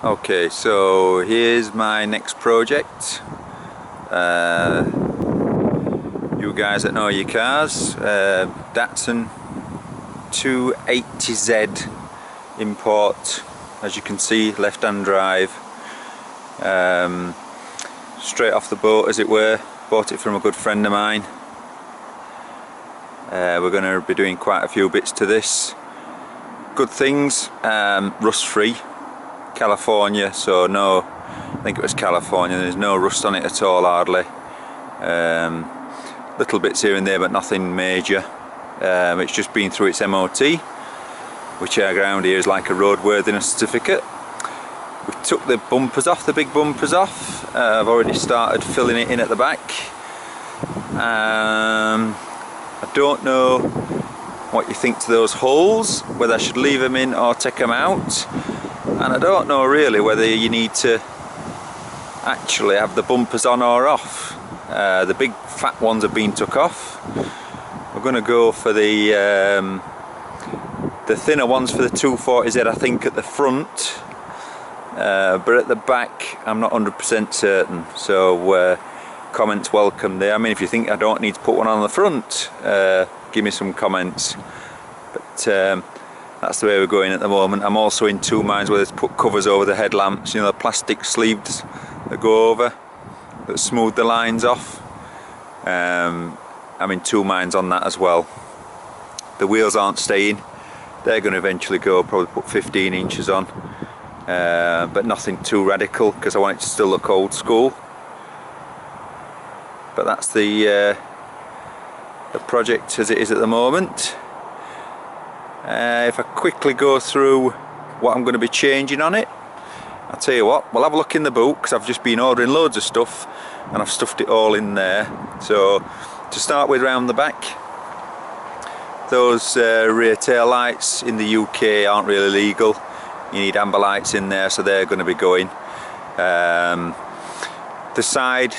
Okay, so here's my next project. You guys that know your cars, Datsun 280Z import, as you can see, left-hand drive, straight off the boat as it were. Bought it from a good friend of mine. We're going to be doing quite a few bits to this. Good things, rust free, California, so no, I think it was California, there's no rust on it at all hardly. Little bits here and there but nothing major. It's just been through its MOT, which around here is like a roadworthiness certificate. We took the bumpers off, the big bumpers off. I've already started filling it in at the back. I don't know what you think to those holes, whether I should leave them in or take them out, and I don't know really whether you need to actually have the bumpers on or off. The big fat ones have been took off. We're going to go for the thinner ones for the 240Z, I think, at the front, but at the back I'm not 100% certain, so comments welcome there. I mean, if you think I don't need to put one on the front, give me some comments, but that's the way we're going at the moment. I'm also in two minds whether to put covers over the headlamps, you know, the plastic sleeves that go over, that smooth the lines off. I'm in two minds on that as well. The wheels aren't staying, they're going to eventually go, probably put 15 inches on, but nothing too radical because I want it to still look old school. But that's the project as it is at the moment. If I quickly go through what I'm going to be changing on it, I'll tell you what, we'll have a look in the boot because I've just been ordering loads of stuff and I've stuffed it all in there. So to start with, round the back, those rear tail lights in the UK aren't really legal. You need amber lights in there, so they're going to be going. The side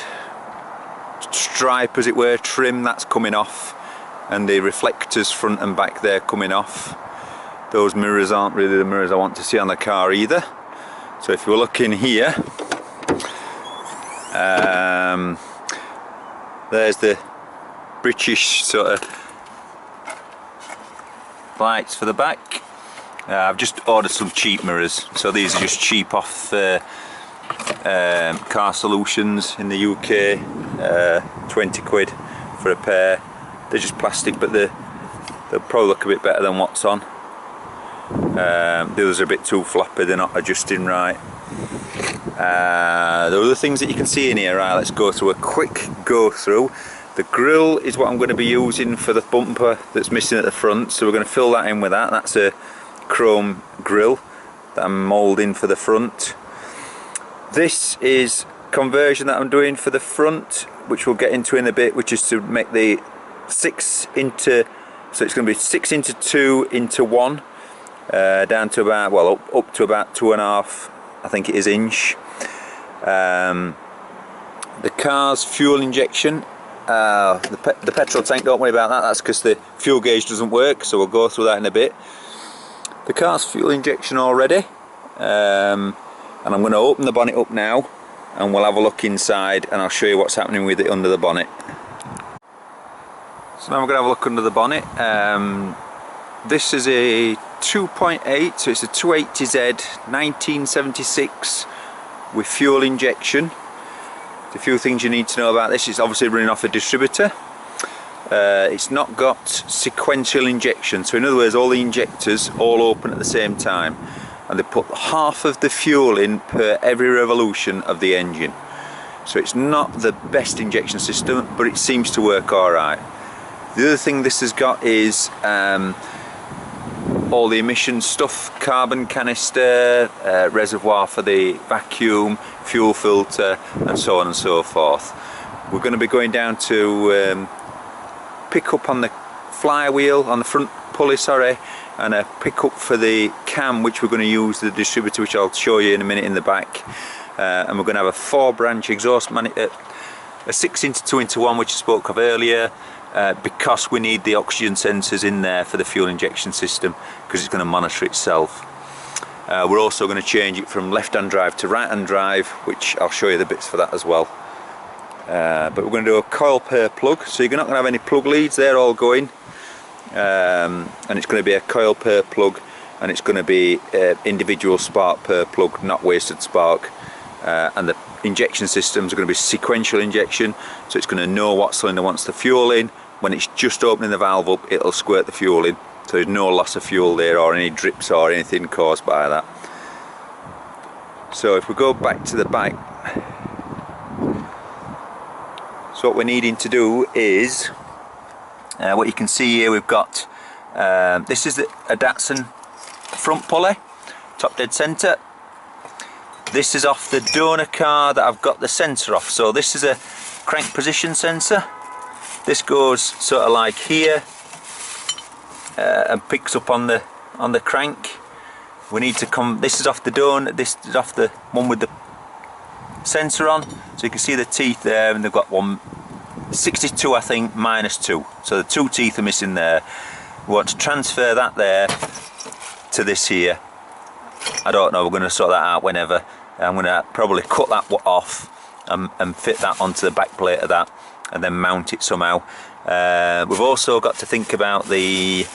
stripe, as it were, trim, that's coming off, and the reflectors front and back, they're coming off. Those mirrors aren't really the mirrors I want to see on the car either. So if you're looking here, there's the British sort of lights for the back. I've just ordered some cheap mirrors, so these are just cheap off Car Solutions in the UK, 20 quid for a pair. They're just plastic, but they'll probably look a bit better than what's on. The others are a bit too floppy, they're not adjusting right. The other things that you can see in here, right, let's go through a quick go through. The grille is what I'm going to be using for the bumper that's missing at the front, so we're going to fill that in with that. That's a chrome grille that I'm moulding for the front. This is conversion that I'm doing for the front, which we'll get into in a bit, which is to make the 6 into, so it's going to be 6 into 2 into 1, down to about, well, up to about 2.5, I think it is, inch. The car's fuel injection, the petrol tank, don't worry about that, that's because the fuel gauge doesn't work, so we'll go through that in a bit. The car's fuel injection already, and I'm going to open the bonnet up now and we'll have a look inside and I'll show you what's happening with it under the bonnet. So now we're going to have a look under the bonnet. This is a 2.8, so it's a 280Z 1976 with fuel injection. There's a few things you need to know about this. It's obviously running off a distributor. It's not got sequential injection, so in other words all the injectors all open at the same time, and they put half of the fuel in per every revolution of the engine. So it's not the best injection system, but it seems to work alright. The other thing this has got is all the emission stuff, carbon canister, reservoir for the vacuum, fuel filter, and so on and so forth. We're going to be going down to pick up on the flywheel, on the front pulley, sorry, and a pickup for the cam, which we're going to use the distributor, which I'll show you in a minute in the back. And we're going to have a 4-branch exhaust a 6 into 2 into 1, which I spoke of earlier, because we need the oxygen sensors in there for the fuel injection system, because it's going to monitor itself. We're also going to change it from left-hand drive to right-hand drive, which I'll show you the bits for that as well. But we're going to do a coil pair plug, so you're not going to have any plug leads, they're all going. And it's going to be a coil pair plug, and it's going to be individual spark per plug, not wasted spark. And the injection systems are going to be sequential injection, so it's going to know what cylinder wants the fuel in. When it's just opening the valve up, it'll squirt the fuel in, so there's no loss of fuel there or any drips or anything caused by that. So if we go back to the bike, so what we're needing to do is, what you can see here, we've got, this is a Datsun front pulley, top dead centre. This is off the donor car that I've got the sensor off. So this is a crank position sensor. This goes sort of like here and picks up on the crank. We need to come. This is off the donor. This is off the one with the sensor on. So you can see the teeth there, and they've got 162, I think, -2. So the 2 teeth are missing there. We want to transfer that there to this here. I don't know. We're going to sort that out whenever. I'm going to probably cut that off and fit that onto the back plate of that, and then mount it somehow. We've also got to think about the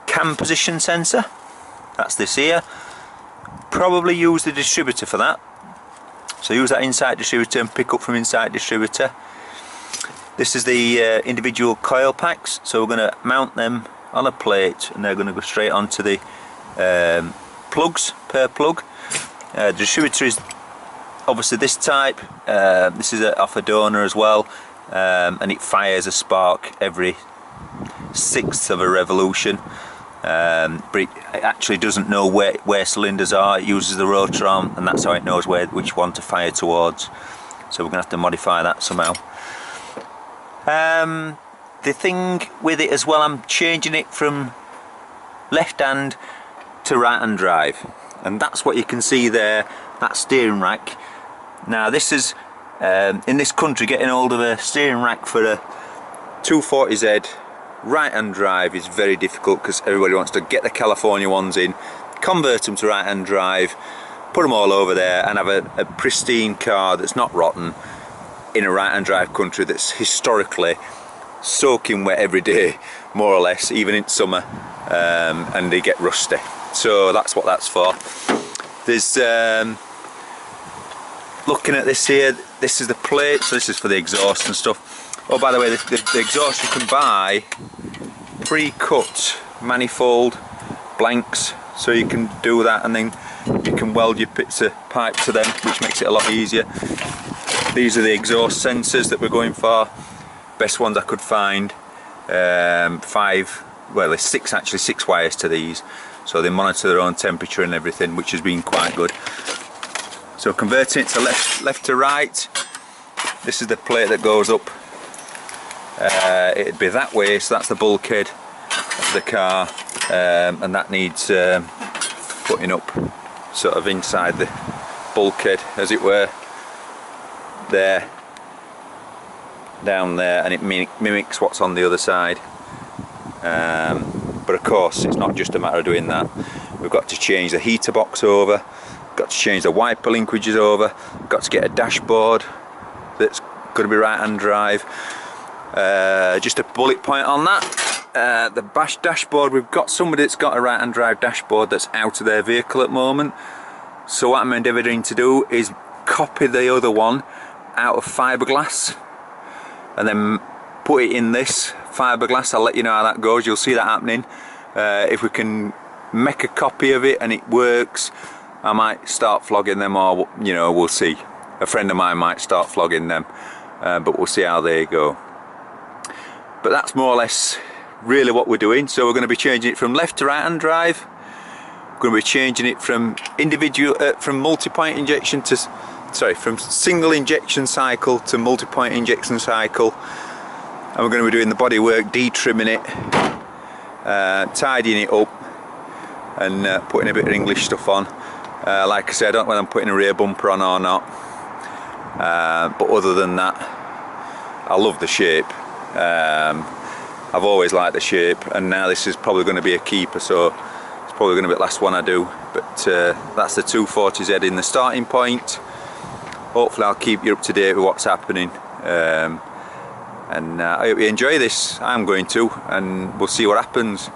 cam position sensor. That's this here. Probably use the distributor for that. So use that inside distributor and pick up from inside distributor. This is the individual coil packs. So we're going to mount them on a plate, and they're going to go straight onto the plugs per plug. The distributor is obviously this type. This is off a donor as well, and it fires a spark every 1/6 of a revolution. But it actually doesn't know where cylinders are. It uses the rotor arm, and that's how it knows which one to fire towards. So we're going to have to modify that somehow. The thing with it as well, I'm changing it from left hand to right hand drive, and that's what you can see there, that steering rack. Now this is in this country, getting hold of a steering rack for a 240Z right hand drive is very difficult, because everybody wants to get the California ones in, convert them to right hand drive, put them all over there, and have a pristine car that's not rotten in a right hand drive country that's historically soaking wet every day, more or less, even in summer, and they get rusty. So that's what that's for. There's looking at this here, this is the plate, so this is for the exhaust and stuff. Oh, by the way, the exhaust you can buy pre-cut manifold blanks, so you can do that, and then you can weld your bits of pipe to them, which makes it a lot easier. These are the exhaust sensors that we're going for, best ones I could find. 5, well there's 6 actually, 6 wires to these, so they monitor their own temperature and everything, which has been quite good. So converting it to left to right, this is the plate that goes up. It'd be that way, so that's the bulkhead of the car, and that needs putting up sort of inside the bulkhead, as it were, there, down there, and it mimics what's on the other side. But of course it's not just a matter of doing that. We've got to change the heater box over, got to change the wiper linkages over, got to get a dashboard that's going to be right hand drive. Just a bullet point on that, the bash dashboard, we've got somebody that's got a right hand drive dashboard that's out of their vehicle at the moment, so what I'm endeavouring to do is copy the other one out of fiberglass and then put it in this fiberglass. I'll let you know how that goes, you'll see that happening. If we can make a copy of it and it works, I might start flogging them, or you know, we'll see. A friend of mine might start flogging them, but we'll see how they go. But that's more or less really what we're doing. So we're going to be changing it from left to right hand drive. We're going to be changing it from from multi-point injection to, sorry, from single injection cycle to multi-point injection cycle. And we're going to be doing the bodywork, de-trimming it, tidying it up, and putting a bit of English stuff on. Like I said, I don't know whether I'm putting a rear bumper on or not, but other than that, I love the shape. I've always liked the shape, and now this is probably going to be a keeper, so it's probably going to be the last one I do, but that's the 240Z in the starting point. Hopefully I'll keep you up to date with what's happening, and I hope you enjoy this. I'm going to, and we'll see what happens.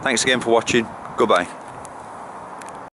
Thanks again for watching. Goodbye.